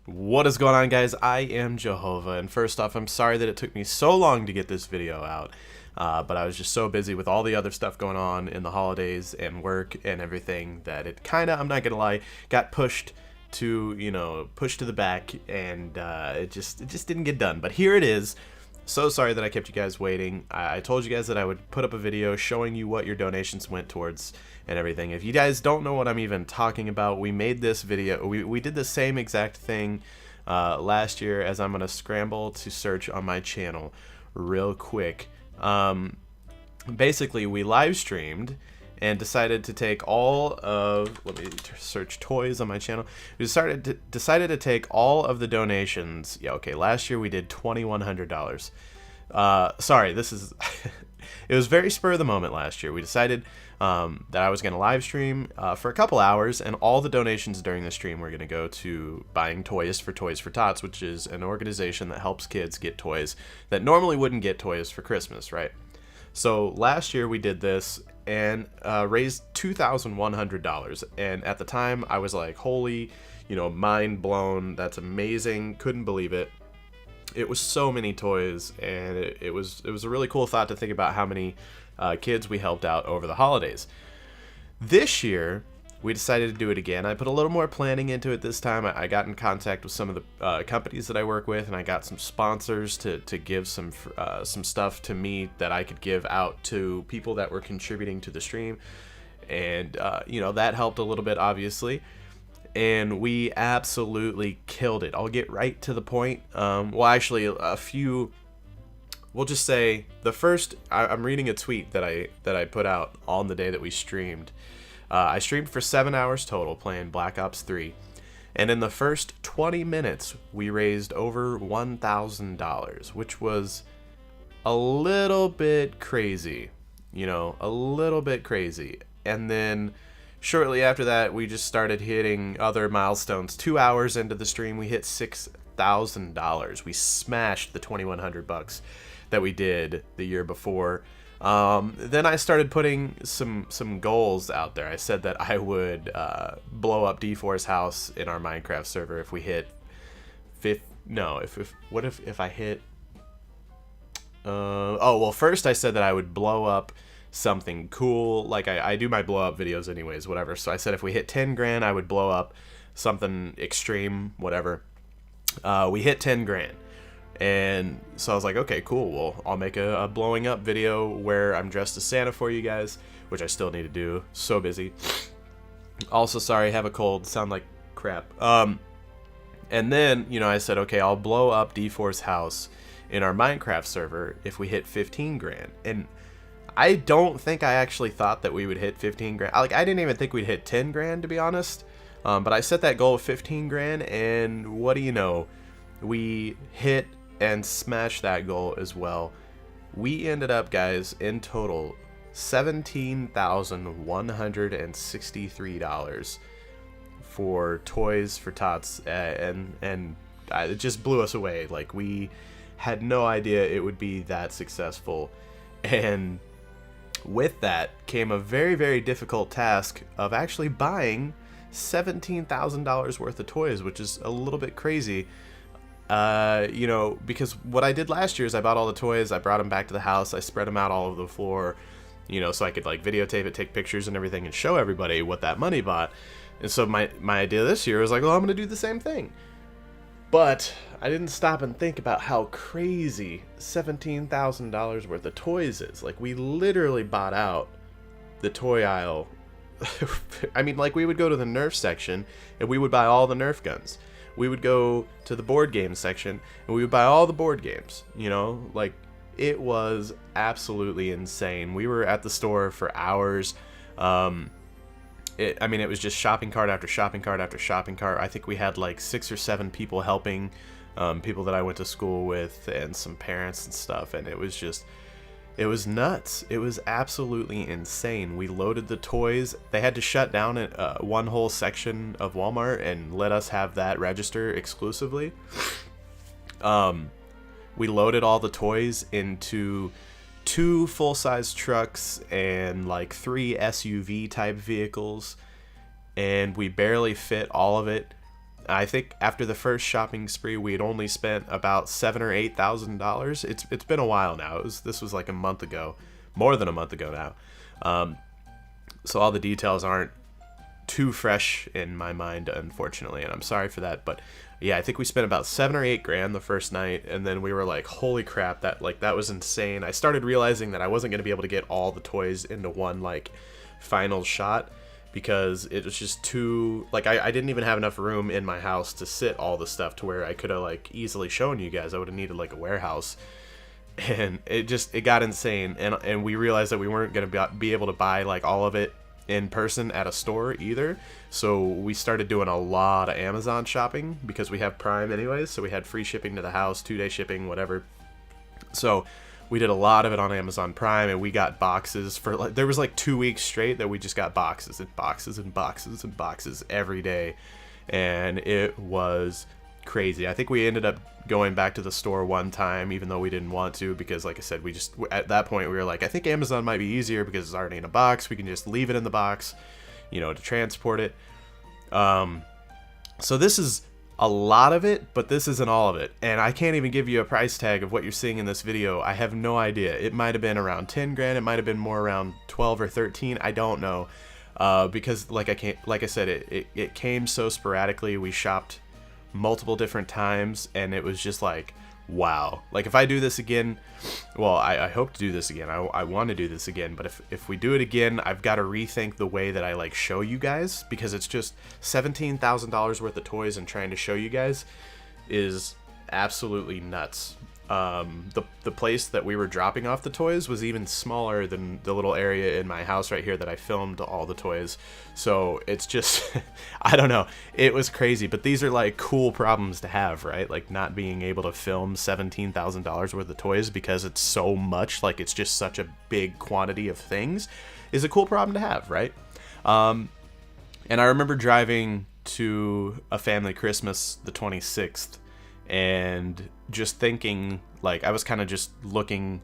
What is going on, guys? I am Jahova, and first off, I'm sorry that it took me so long to get this video out, but I was just so busy with all the other stuff going on in the holidays and work and everything that it kinda, I'm not gonna lie, got pushed to, pushed to the back, and it just didn't get done. But here it is. So sorry that I kept you guys waiting. I told you guys that I would put up a video showing you what your donations went towards and everything. If you guys don't know what I'm even talking about, we made this video. We did the same exact thing last year, as I'm going to scramble to search on my channel real quick. Basically, we live streamed and decided to take all of, let me search toys on my channel. We decided to take all of the donations. Yeah, okay, last year we did $2,100. Sorry, this is, it was very spur of the moment last year. We decided that I was going to live stream for a couple hours, and all the donations during the stream were going to go to buying Toys for Tots, which is an organization that helps kids get toys that normally wouldn't get toys for Christmas, right? So last year we did this and raised $2,100, and at the time I was like, holy, mind blown, that's amazing, couldn't believe it. It was so many toys, and it was a really cool thought to think about how many kids we helped out over the holidays. This year we decided to do it again. I put a little more planning into it this time. I got in contact with some of the companies that I work with, and I got some sponsors to give some stuff to me that I could give out to people that were contributing to the stream, and that helped a little bit, obviously. And we absolutely killed it. I'll get right to the point. Well, actually, we'll just say the first. I'm reading a tweet that I put out on the day that we streamed. I streamed for 7 hours total playing Black Ops 3, and in the first 20 minutes we raised over $1,000, which was a little bit crazy, a little bit crazy. And then shortly after that we just started hitting other milestones. 2 hours into the stream we hit $6,000. We smashed the $2,100 that we did the year before. Then I started putting some goals out there. I said that I would blow up D4's house in our Minecraft server if we hit if I hit first I said that I would blow up something cool. Like I do my blow up videos anyways, whatever. So I said if we hit 10 grand I would blow up something extreme, whatever. We hit 10 grand. And so I was like, okay, cool, well, I'll make a blowing up video where I'm dressed as Santa for you guys, which I still need to do. So busy. Also, sorry, I have a cold, sound like crap. And then, I said, okay, I'll blow up D4's house in our Minecraft server if we hit 15 grand. And I don't think I actually thought that we would hit 15 grand. I didn't even think we'd hit 10 grand, to be honest. But I set that goal of 15 grand, and what do you know? We hit and smash that goal as well. We ended up, guys, in total $17,163 for Toys for Tots, and it just blew us away. Like, we had no idea it would be that successful, and with that came a very, very difficult task of actually buying $17,000 worth of toys, which is a little bit crazy. Because what I did last year is I bought all the toys, I brought them back to the house, I spread them out all over the floor, so I could videotape it, take pictures and everything, and show everybody what that money bought. And so my idea this year was like, well, I'm gonna do the same thing. But I didn't stop and think about how crazy $17,000 worth of toys is. Like, we literally bought out the toy aisle. I mean, we would go to the Nerf section and we would buy all the Nerf guns. We would go to the board game section and we would buy all the board games, it was absolutely insane. We were at the store for hours. It was just shopping cart after shopping cart after shopping cart. I think we had 6 or 7 people helping, people that I went to school with and some parents and stuff. And it was nuts. It was absolutely insane. We loaded the toys. They had to shut down one whole section of Walmart and let us have that register exclusively. We loaded all the toys into 2 full-size trucks and 3 SUV type vehicles, and we barely fit all of it I think after the first shopping spree, we had only spent about $7,000 or $8,000. It's been a while now. This was like a month ago, more than a month ago now. So all the details aren't too fresh in my mind, unfortunately, and I'm sorry for that. But yeah, I think we spent about $7 or $8 the first night, and then we were like, holy crap, that was insane. I started realizing that I wasn't going to be able to get all the toys into one like final shot, because it was just too, like, I didn't even have enough room in my house to sit all the stuff to where I could have like easily shown you guys. I would have needed like a warehouse, and it got insane. And we realized that we weren't going to be able to buy like all of it in person at a store either, so we started doing a lot of Amazon shopping because we have Prime anyways, so we had free shipping to the house, 2-day shipping, whatever. So we did a lot of it on Amazon Prime, and we got boxes for like, there was like 2 weeks straight that we just got boxes and boxes and boxes and boxes every day, and it was crazy. I think we ended up going back to the store one time, even though we didn't want to, because like I said, we just, at that point we were like, I think Amazon might be easier because it's already in a box. We can just leave it in the box, you know, to transport it. So this is a lot of it, but this isn't all of it, and I can't even give you a price tag of what you're seeing in this video. I have no idea. It might have been around 10 grand, it might have been more around 12 or 13, I don't know, because like I said, it came so sporadically. We shopped multiple different times, and it was just like, wow. Like, if I do this again, well, I hope to do this again, I want to do this again, but if we do it again, I've got to rethink the way that I like show you guys, because it's just $17,000 worth of toys, and trying to show you guys is absolutely nuts. The place that we were dropping off the toys was even smaller than the little area in my house right here that I filmed all the toys. So it's just, I don't know, it was crazy. But these are like cool problems to have, right? Like not being able to film $17,000 worth of toys because it's so much, like it's just such a big quantity of things, is a cool problem to have, right? And I remember driving to a family Christmas the 26th, and just thinking, like, I was kind of just looking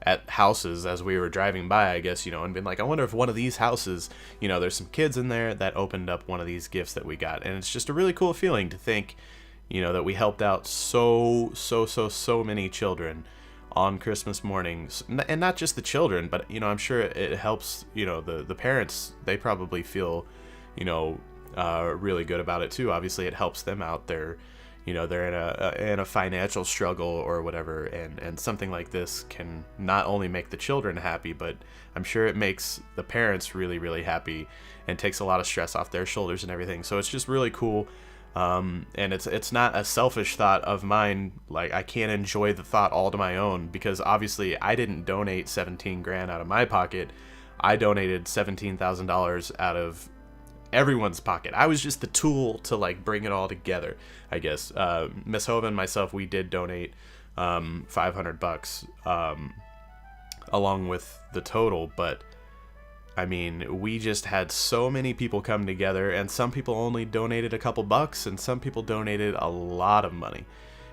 at houses as we were driving by, I guess, you know, and been like, I wonder if one of these houses, you know, there's some kids in there that opened up one of these gifts that we got. And it's just a really cool feeling to think, you know, that we helped out so many children on Christmas mornings. And not just the children, but, you know, I'm sure it helps, you know, the parents. They probably feel, you know, really good about it too. Obviously it helps them out. They're in a financial struggle or whatever, and something like this can not only make the children happy, but I'm sure it makes the parents really happy and takes a lot of stress off their shoulders and everything. So it's just really cool. And it's not a selfish thought of mine. Like, I can't enjoy the thought all to my own, because obviously I didn't donate 17 grand out of my pocket. I donated $17,000 out of everyone's pocket. I was just the tool to like bring it all together, I guess. Miss Jahova and myself, we did donate $500 along with the total, but I mean, we just had so many people come together, and some people only donated a couple bucks, and some people donated a lot of money.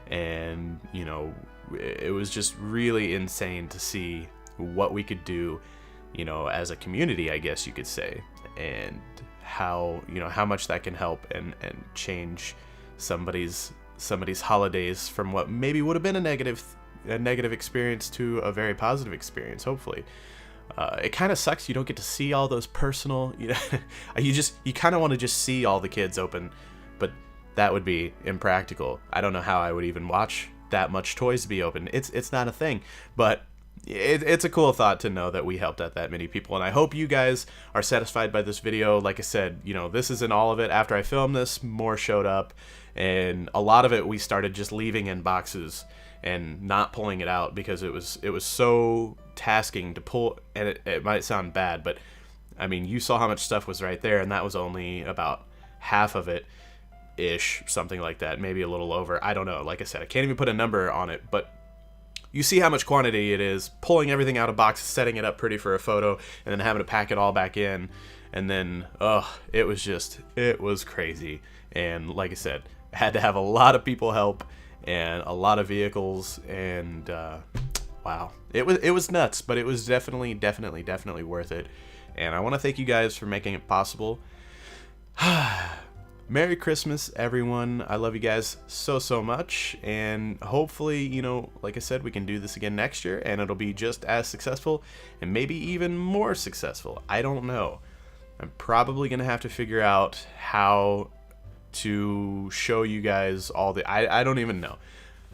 And, you know, it was just really insane to see what we could do, you know, as a community, I guess you could say, and how, you know, how much that can help and change somebody's holidays from what maybe would have been a negative experience to a very positive experience, hopefully. It kind of sucks you don't get to see all those personal, you know, you kind of want to just see all the kids open, but that would be impractical. I don't know how I would even watch that much toys be open. It's not a thing, but it's a cool thought to know that we helped out that many people, and I hope you guys are satisfied by this video. Like I said, you know, this isn't all of it. After I filmed this, more showed up, and a lot of it we started just leaving in boxes and not pulling it out because it was so tasking to pull, and it might sound bad, but I mean, you saw how much stuff was right there, and that was only about half of it ish, something like that, maybe a little over. I don't know. Like I said, I can't even put a number on it, but you see how much quantity it is, pulling everything out of boxes, setting it up pretty for a photo, and then having to pack it all back in. And then, it was crazy. And like I said, I had to have a lot of people help and a lot of vehicles, and wow, it was nuts, but it was definitely worth it. And I want to thank you guys for making it possible. Merry Christmas, everyone. I love you guys so much, and hopefully, you know, like I said, we can do this again next year, and it'll be just as successful, and maybe even more successful. I don't know. I'm probably gonna have to figure out how to show you guys all the. I don't even know.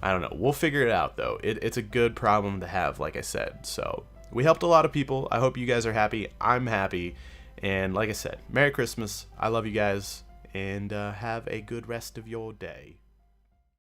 I don't know. We'll figure it out, though. It's a good problem to have, like I said. So we helped a lot of people. I hope you guys are happy. I'm happy, and like I said, Merry Christmas. I love you guys. And have a good rest of your day.